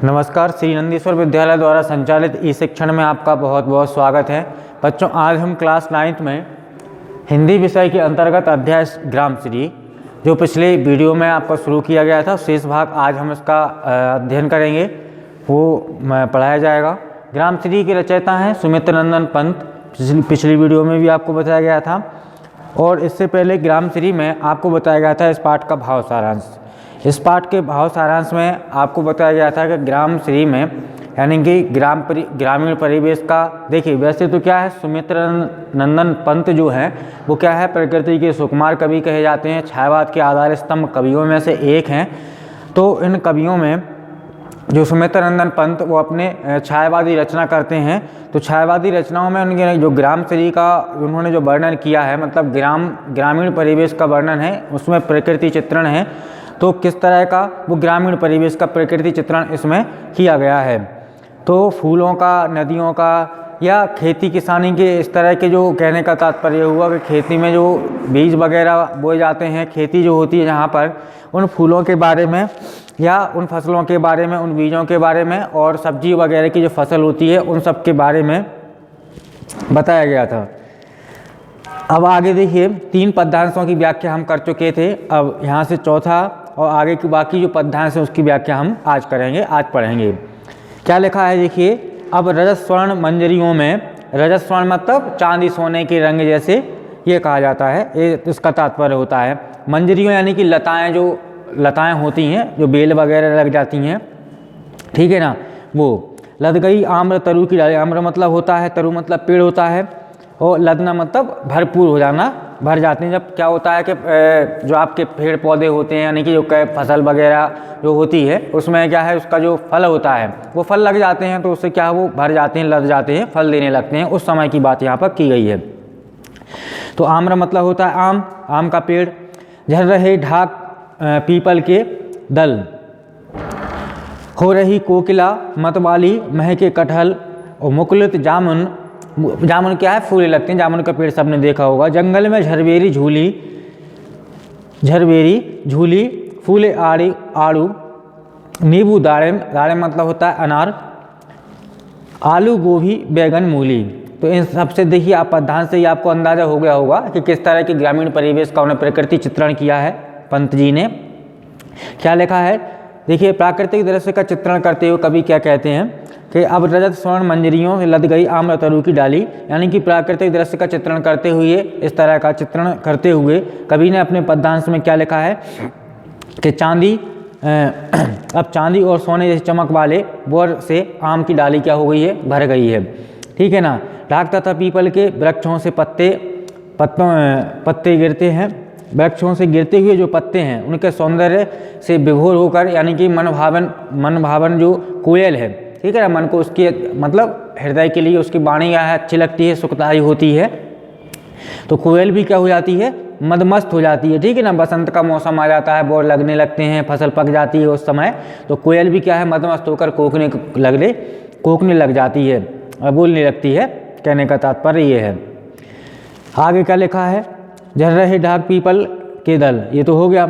नमस्कार। श्री नंदीश्वर विद्यालय द्वारा संचालित ई शिक्षण में आपका बहुत बहुत स्वागत है। बच्चों, आज हम क्लास 9th में हिंदी विषय के अंतर्गत अध्याय ग्रामश्री, जो पिछले वीडियो में आपका शुरू किया गया था, शेष भाग आज हम इसका अध्ययन करेंगे, वो पढ़ाया जाएगा। ग्रामश्री के रचयिता हैं सुमित्र नंदन पंत, पिछली वीडियो में भी आपको बताया गया था। और इससे पहले ग्रामश्री में आपको बताया गया था इस पाठ का भाव सारांश। इस पाठ के भाव सारांश में आपको बताया गया था कि ग्रामश्री में यानी कि ग्रामीण परिवेश का, देखिए वैसे तो क्या है, सुमित्र नंदन पंत जो हैं वो क्या है, प्रकृति के सुकुमार कवि कहे जाते हैं, छायावाद के आधार स्तंभ कवियों में से एक हैं। तो इन कवियों में जो सुमित्र नंदन पंत वो अपने छायावादी रचना करते हैं। तो छायावादी रचनाओं में उनके जो ग्रामश्री का उन्होंने जो वर्णन किया है, मतलब ग्रामीण परिवेश का वर्णन है, उसमें प्रकृति चित्रण है। तो किस तरह का वो ग्रामीण परिवेश का प्रकृति चित्रण इसमें किया गया है। तो फूलों का, नदियों का या खेती किसानी के इस तरह के, जो कहने का तात्पर्य हुआ कि खेती में जो बीज वगैरह बोए जाते हैं, खेती जो होती है जहाँ पर, उन फूलों के बारे में या उन फसलों के बारे में, उन बीजों के बारे में, और सब्जी वगैरह की जो फसल होती है उन सब के बारे में बताया गया था। अब आगे देखिए, 3 पद्यांशों की व्याख्या हम कर चुके थे। अब यहाँ से चौथा और आगे की बाकी जो पद्यांश है उसकी व्याख्या हम आज करेंगे, आज पढ़ेंगे। क्या लिखा है देखिए, अब रजत स्वर्ण मंजरियों में, रजत स्वर्ण मतलब चांदी सोने के रंग जैसे ये कहा जाता है, ये इसका तात्पर्य होता है। मंजरियों यानी कि लताएं, जो लताएं होती हैं, जो बेल वगैरह लग जाती हैं, ठीक है ना, वो लद गई आम्र तरु की डाली। आम्र मतलब होता है, तरु मतलब पेड़ होता है, और लदना मतलब भरपूर हो जाना, भर जाते हैं। जब क्या होता है कि जो आपके पेड़ पौधे होते हैं, यानी कि जो फसल वगैरह जो होती है उसमें क्या है, उसका जो फल होता है वो फल लग जाते हैं, तो उससे क्या वो भर जाते हैं, लद जाते हैं, फल देने लगते हैं। उस समय की बात यहाँ पर की गई है। तो आम्र मतलब होता है आम, आम का पेड़। झर रहे ढाक पीपल के दल, हो रही कोकिला मतवाली महके कटहल, और मुकुलित जामुन, जामुन क्या है, फूले लगते हैं, जामुन का पेड़ सबने देखा होगा। जंगल में झरबेरी झूली, झरबेरी झूली, फूले आड़ी आड़ू, नींबू दाड़िम, दाड़िम मतलब होता है अनार, आलू गोभी बैगन मूली। तो इन सबसे देखिए आप पद्यांश से ही आपको अंदाजा हो गया होगा कि किस तरह के ग्रामीण परिवेश का उन्हें प्रकृति चित्रण किया है पंत जी ने। क्या लिखा है देखिए, प्राकृतिक दृश्य का चित्रण करते हुए कवि क्या कहते हैं कि अब रजत स्वर्ण मंजरियों से लद गई आम्र तरु की डाली, यानी कि प्राकृतिक दृश्य का चित्रण करते हुए, इस तरह का चित्रण करते हुए कवि ने अपने पद्यांश में क्या लिखा है कि चांदी, अब चांदी और सोने जैसे चमक वाले बोर से आम की डाली क्या हो गई है, भर गई है, ठीक है ना। ढाक तथा पीपल के वृक्षों से पत्ते गिरते हैं, वृक्षों से गिरते हुए जो पत्ते हैं उनके सौंदर्य से विभोर होकर, यानी कि मन भावन जो कोयल है, ठीक है ना, मन को उसकी मतलब हृदय के लिए उसकी वाणी अच्छी लगती है, सुखदायी होती है। तो कोयल भी क्या हो जाती है, मदमस्त हो जाती है, ठीक है ना। बसंत का मौसम आ जाता है, बोर लगने लगते हैं, फसल पक जाती है उस समय, तो कोयल भी क्या है, मदमस्त होकर कोकने लग जाती है, बोलने लगती है। कहने का तात्पर्य ये है। आगे क्या लिखा है, झर रहे ढाक पीपल के दल, ये तो हो गया,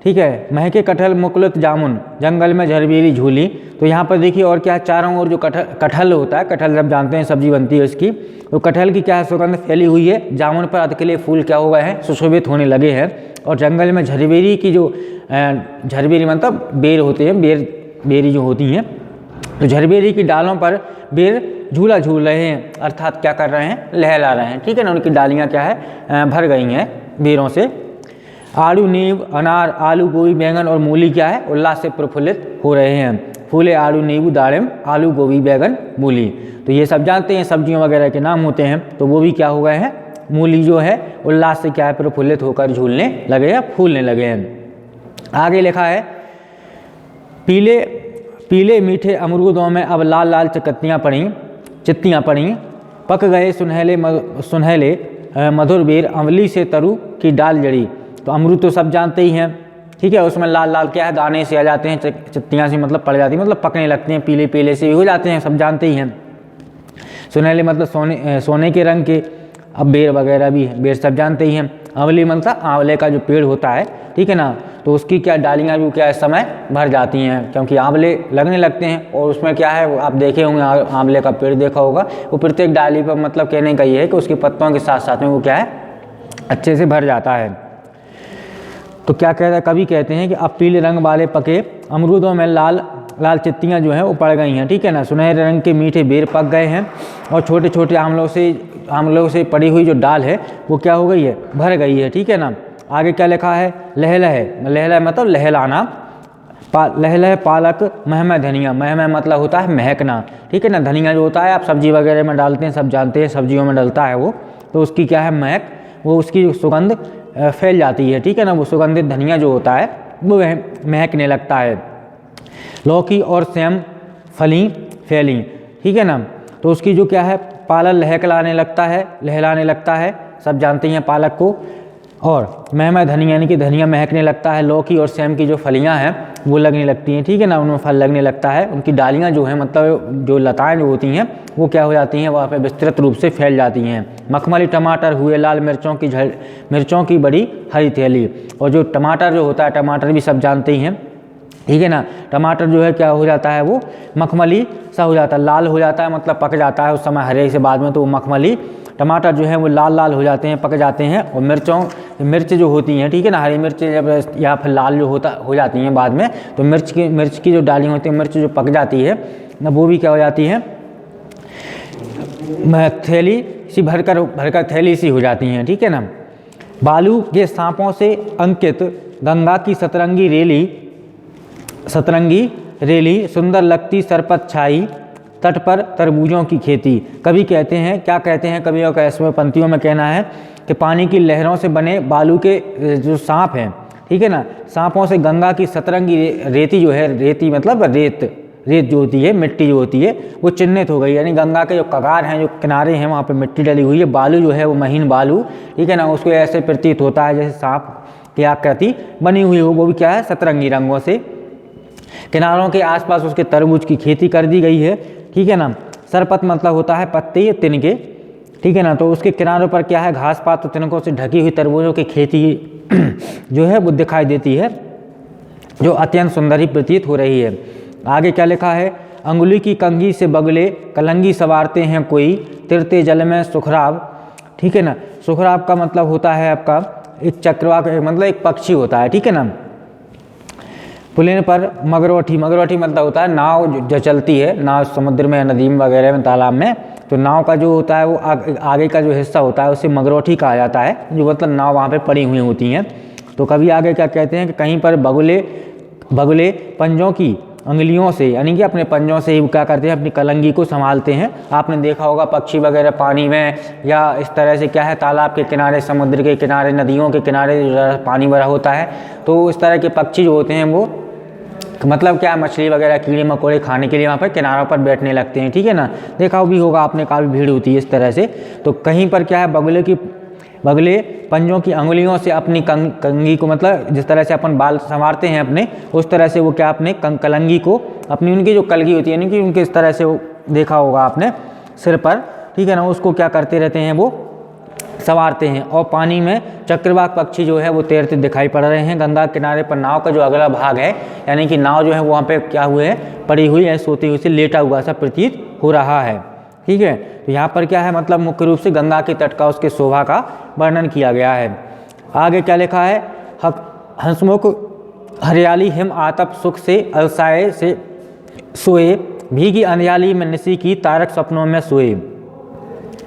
ठीक है। महके कटहल मुकुलित जामुन, जंगल में झरबेरी झूली। तो यहाँ पर देखिए और क्या है, चारों ओर जो कटहल होता है, कटहल जब जानते हैं सब्जी बनती है उसकी, तो कटहल की क्या है, सुगंध फैली हुई है। जामुन पर अधकिले फूल क्या हो गए हैं, सुशोभित होने लगे हैं। और जंगल में झरबेरी की जो झरबेरी मतलब बेर होते हैं, बेरी जो होती हैं, तो झरबेरी की डालों पर बेर झूला झूल रहे हैं, अर्थात क्या कर रहे हैं, लहला रहे हैं, ठीक है ना। उनकी डालियाँ क्या है, भर गई हैं बेरों से। आड़ू नींब अनार आलू गोभी बैंगन और मूली क्या है, उल्लास से प्रफुल्लित हो रहे हैं। फूले आड़ू नींबू दाड़िम आलू गोभी बैंगन मूली। तो ये सब जानते हैं सब्जियों वगैरह के नाम होते हैं। तो वो भी क्या हो गए हैं, मूली जो है उल्लास से क्या है, प्रफुल्लित होकर झूलने लगे हैं, फूलने लगे हैं। आगे लिखा है, पीले मीठे अमरूदों में अब लाल लाल चित्तियाँ पड़ी, पक गए सुनहले मधुर बेर, अमली से तरु की डाल जड़ी। तो अमरूद तो सब जानते ही हैं, ठीक है, उसमें लाल लाल क्या है, दाने से आ जाते हैं, चित्तियाँ से मतलब पड़ जाती हैं, मतलब पकने लगते हैं, पीले पीले से हो जाते हैं, सब जानते ही हैं। सुनहले मतलब सोने के रंग के। अब बेर वगैरह भी है, बेर सब जानते ही हैं। अमली मतलब आंवले का जो पेड़ होता है, ठीक है ना, तो उसकी क्या डालियाँ भी क्या इस समय भर जाती हैं, क्योंकि आंवले लगने लगते हैं। और उसमें क्या है, आप देखे होंगे आंवले का पेड़ देखा होगा, वो प्रत्येक डाली पर मतलब कहने का ये है कि उसकी पत्तों के साथ साथ में वो क्या है अच्छे से भर जाता है। तो क्या कहता है, कवि कहते हैं कि अब पीले रंग वाले पके अमरूदों में लाल लाल चित्तियाँ जो हैं वो पड़ गई हैं, ठीक है ना। सुनहरे रंग के मीठे बेर पक गए हैं और छोटे छोटे आमलों से पड़ी हुई जो डाल है वो क्या हो गई है, भर गई है, ठीक है ना। आगे क्या लिखा है, लहलह मतलब लहलाना, लहलह पालक महमय धनिया, महमय मतलब होता है महकना, ठीक है ना। धनिया जो होता है आप सब्जी वगैरह में डालते हैं, सब जानते हैं सब्जियों में डलता है वो, तो उसकी क्या है महक, वो उसकी सुगंध फैल जाती है, ठीक है ना। वो सुगंधित धनिया जो होता है वो महकने लगता है। लौकी और सेम फली फैली, ठीक है ना। तो उसकी जो क्या है पालक लहलाने लगता है, सब जानते हैं पालक को। और महमय धनिया यानी कि धनिया महकने लगता है। लौकी और सेम की जो फलियां हैं वो लगने लगती हैं, ठीक है ना, उनमें फल लगने लगता है। उनकी डालियां जो हैं मतलब जो लताएं जो होती हैं वो क्या हो जाती हैं, वहाँ पे विस्तृत रूप से फैल जाती हैं। मखमली टमाटर हुए लाल, मिर्चों की बड़ी हरी थैली। और जो टमाटर जो होता है, टमाटर भी सब जानते ही हैं, ठीक है ना। टमाटर जो है क्या हो जाता है, वो मखमली सा हो जाता है, लाल हो जाता है, मतलब पक जाता है उस समय हरे से बाद में, तो वो मखमली टमाटर जो है वो लाल लाल हो जाते हैं, पक जाते हैं। और मिर्च जो होती हैं, ठीक है ना, हरी मिर्च जब या फिर लाल जो हो जाती हैं बाद में, तो मिर्च की जो डालियाँ होती हैं, मिर्च जो पक जाती है ना, वो भी क्या हो जाती है, थैली सी भरकर थैली सी हो जाती हैं, ठीक है ना। बालू के सांपों से अंकित गंगा की सतरंगी रेली सुंदर लगती सरपत छाई, तट पर तरबूजों की खेती। कवि कहते हैं, क्या कहते हैं कवियों का इसमें पंक्तियों में कहना है कि पानी की लहरों से बने बालू के जो सांप हैं, ठीक है ना, सांपों से गंगा की सतरंगी रेती जो है, रेती मतलब रेत जो होती है, मिट्टी जो होती है वो चिन्हित हो गई, यानी गंगा के जो कगार हैं, जो किनारे हैं, वहाँ पे मिट्टी डली हुई है। बालू जो है वो महीन बालू, ठीक है ना, उसको ऐसे प्रतीत होता है जैसे सांप की आकृति बनी हुई हो, वो भी क्या है सतरंगी रंगों से। किनारों के आसपास उसके तरबूज की खेती कर दी गई है, ठीक है ना। सरपत मतलब होता है पत्ते या तिनके, ठीक है ना। तो उसके किनारों पर क्या है, घास पात और तिनकों से ढकी हुई तरबूजों की खेती जो है वो दिखाई देती है, जो अत्यंत सुंदर ही प्रतीत हो रही है। आगे क्या लिखा है, अंगुली की कंघी से बगले कलंगी सवारते हैं कोई, तिरते जल में सुखराब, ठीक है ना। सुखराब का मतलब होता है आपका एक चक्रवाक, मतलब एक पक्षी होता है, ठीक है ना। पुलिन पर मगरौठी मतलब होता है नाव जो चलती है, नाव समुद्र में, नदी में वगैरह में, तालाब में, तो नाव का जो होता है वो आगे का जो हिस्सा होता है उसे मगरौठी कहा जाता है, जो मतलब नाव वहाँ पे पड़ी हुई होती हैं। तो कभी आगे क्या कहते हैं कि कहीं पर बगुले पंजों की अंगुलियों से, यानी कि अपने पंजों से ही क्या करते हैं, अपनी कलंगी को संभालते हैं। आपने देखा होगा पक्षी वगैरह पानी में या इस तरह से क्या है, तालाब के किनारे, समुद्र के किनारे, नदियों के किनारे पानी भरा होता है, तो इस तरह के पक्षी जो होते हैं वो मतलब क्या, मछली वगैरह कीड़े मकोड़े खाने के लिए वहाँ पर किनारों पर बैठने लगते हैं, ठीक है ना। देखा भी होगा आपने, काफ़ी भीड़ होती है इस तरह से। तो कहीं पर क्या है, बगुले पंजों की अंगुलियों से अपनी कंघी को, मतलब जिस तरह से अपन बाल संवारते हैं अपने, उस तरह से वो क्या अपने कलंगी को, अपनी उनकी जो कलगी होती है, यानी कि उनके इस तरह से वो देखा होगा आपने सिर पर, ठीक है ना, उसको क्या करते रहते हैं, वो संवारते हैं। और पानी में चक्रवाक पक्षी जो है वो तैरते दिखाई पड़ रहे हैं। गंगा किनारे पर नाव का जो अगला भाग है, यानी कि नाव जो है वहाँ पे क्या हुए है, पड़ी हुई है, सोती हुई से लेटा हुआ सा प्रतीत हो रहा है, ठीक है। तो यहाँ पर क्या है, मतलब मुख्य रूप से गंगा के तट का, उसके शोभा का वर्णन किया गया है। आगे क्या लिखा है, हंसमुख हरियाली हिम आतप सुख से अलसाए से सोए, भीगी अंधियाली में निसी की तारक सपनों में सोए।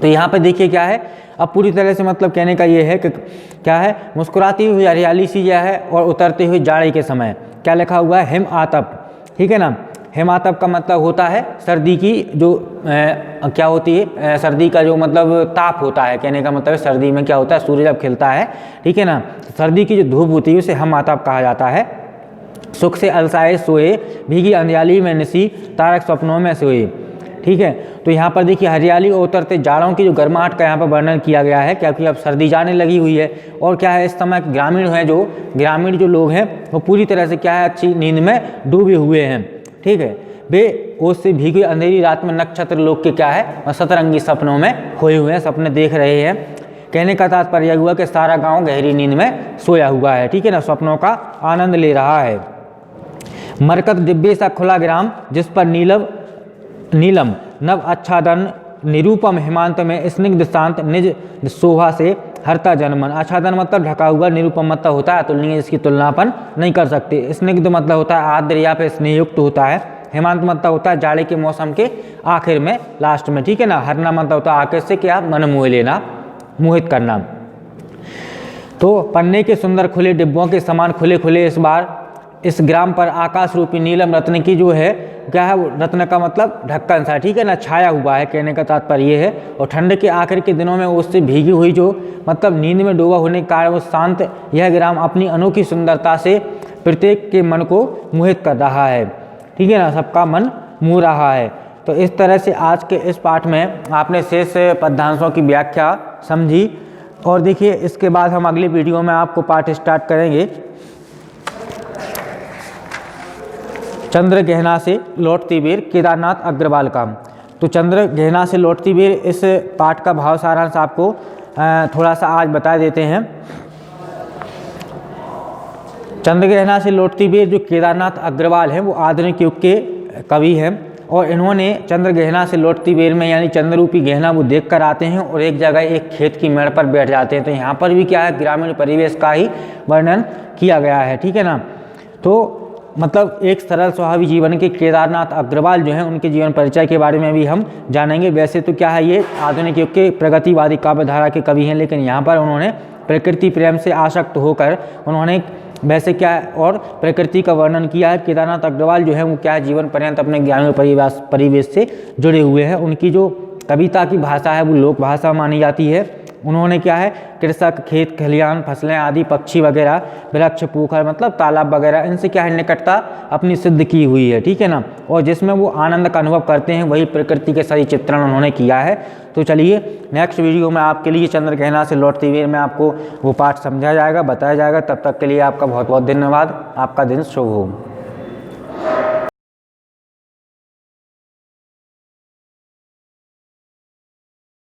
तो यहाँ पर देखिए क्या है, अब पूरी तरह से मतलब कहने का ये है कि क्या है, मुस्कुराती हुई हरियाली सी यह है और उतरते हुए जाड़े के समय। क्या लिखा हुआ है, हिम आतप, ठीक है ना। हिम आतप का मतलब होता है सर्दी की जो क्या होती है, सर्दी का जो मतलब ताप होता है, कहने का मतलब है सर्दी में क्या होता है, सूर्य जब खिलता है, ठीक है ना, सर्दी की जो धूप होती है उसे हिम आतप कहा जाता है। सुख से अलसाए सोए, भीगी अंधियाली में निसी तारक सपनों में सोए, ठीक है। तो यहाँ पर देखिए हरियाली और उतरते जाड़ों की जो गर्माहट का यहाँ पर वर्णन किया गया है, क्योंकि अब सर्दी जाने लगी हुई है। और क्या है, इस समय ग्रामीण जो लोग हैं वो पूरी तरह से क्या है, अच्छी नींद में डूबे हुए हैं, ठीक है। वे ओस से भीगी अंधेरी रात में नक्षत्र लोग के क्या है, सतरंगी सपनों में खोए हुए हैं, सपने देख रहे हैं। कहने का तात्पर्य यह हुआ कि सारा गांव गहरी नींद में सोया हुआ है, ठीक है ना, स्वप्नों का आनंद ले रहा है। मरकत दिव्य सा खुला ग्राम, जिस पर नीलम नव आच्छादन, निरूपम हेमांत में स्निग्ध शांत निज शोभा से हरता जनमन। आच्छादन मतलब ढका हुआ, निरूपम मतलब होता है तुलनीय, जिसकी तुलनापन नहीं कर सकते। स्निग्ध मतलब होता है आर्द्र या फिर स्नेहयुक्त होता है। हेमंत मतलब होता है जाड़े के मौसम के आखिर में, लास्ट में, ठीक है ना। हरना मतलब होता है आकर्ष से क्या मन मोह लेना, मोहित करना। तो पन्ने के सुंदर खुले डिब्बों के समान खुले खुले इस बार इस ग्राम पर आकाश रूपी नीलम रत्न की जो है क्या है, रत्न का मतलब ढक्कन सा, ठीक है ना, छाया हुआ है, कहने का तात्पर्य ये है। और ठंड के आखिर के दिनों में उससे भीगी हुई जो मतलब नींद में डूबा होने के कारण वो शांत यह ग्राम अपनी अनोखी सुंदरता से प्रत्येक के मन को मोहित कर रहा है, ठीक है ना, सबका मन मोह रहा है। तो इस तरह से आज के इस पाठ में आपने शेष पद्यांशों की व्याख्या समझी। और देखिए इसके बाद हम अगली वीडियो में आपको पाठ स्टार्ट करेंगे चंद्र गहना से लौटती बेर केदारनाथ अग्रवाल का। तो चंद्र गहना से लौटती बेर इस पाठ का भाव सारांश आपको थोड़ा सा आज बता देते हैं। चंद्र गहना से लौटती बेर जो केदारनाथ अग्रवाल हैं वो आधुनिक युग के कवि हैं और इन्होंने चंद्र गहना से लौटती बेर में यानी चंद्र रूपी गहना वो देख कर आते हैं और एक जगह एक खेत की मेड़ पर बैठ जाते हैं। तो यहाँ पर भी क्या है, ग्रामीण परिवेश का ही वर्णन किया गया है, ठीक है ना। तो मतलब एक सरल स्वाभाविक जीवन के केदारनाथ अग्रवाल जो हैं उनके जीवन परिचय के बारे में भी हम जानेंगे। वैसे तो क्या है, ये आधुनिक युग के प्रगतिवादी काव्यधारा के कवि हैं, लेकिन यहाँ पर उन्होंने प्रकृति प्रेम से आसक्त होकर उन्होंने वैसे क्या है और प्रकृति का वर्णन किया है। केदारनाथ अग्रवाल जो है वो क्या है, जीवन पर्यंत अपने ग्रामीण परिवेश से जुड़े हुए हैं। उनकी जो कविता की भाषा है वो लोक भाषा मानी जाती है। उन्होंने क्या है, कृषक, खेत खलिहान, फसलें आदि, पक्षी वगैरह, वृक्ष, पोखर मतलब तालाब वगैरह, इनसे क्या है निकटता अपनी सिद्ध की हुई है, ठीक है ना। और जिसमें वो आनंद का अनुभव करते हैं वही प्रकृति के सही चित्रण उन्होंने किया है। तो चलिए नेक्स्ट वीडियो में आपके लिए चंद्र गहना से लौटती बेर में आपको वो पाठ समझाया जाएगा, बताया जाएगा। तब तक के लिए आपका बहुत बहुत धन्यवाद। आपका दिन शुभ हो।